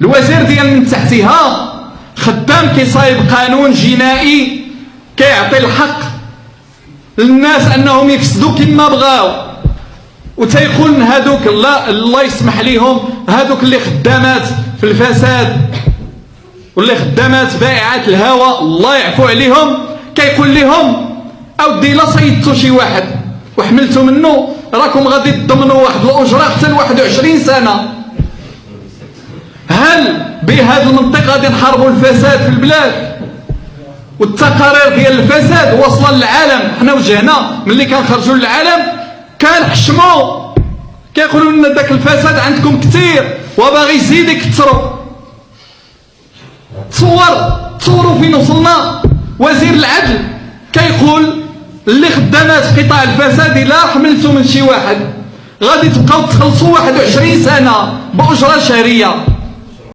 الوزير ديال من تحتها خدام كيصايب قانون جنائي كيعطي الحق للناس انهم يفسدوا كما بغاو، وتيقول هذوك الله يسمح لهم، هذوك اللي خدامات في الفساد واللي خدامات بائعات الهواء الله يعفو عليهم، كيقول لهم اودي لا صيدتوا شي واحد وحملتوا منه راكم غادي تضمنوا واحد الاجره حتى ل 21 سنه. هل بهذا المنطق غادي نحاربوا الفساد في البلاد؟ والتقارير ديال الفساد واصله للعالم، حنا وجهنا ملي كنخرجوا للعالم كنحشموا، كيقولوا لنا داك الفساد عندكم كثير وباغي يزيد يكثروا. تصوروا فين وصلنا. وزير العدل كيقول اللي خدامات في قطاع الفساد الا حملتوا من شي واحد غادي تبقاو تخلصوا 21 سنه باجره شهريه.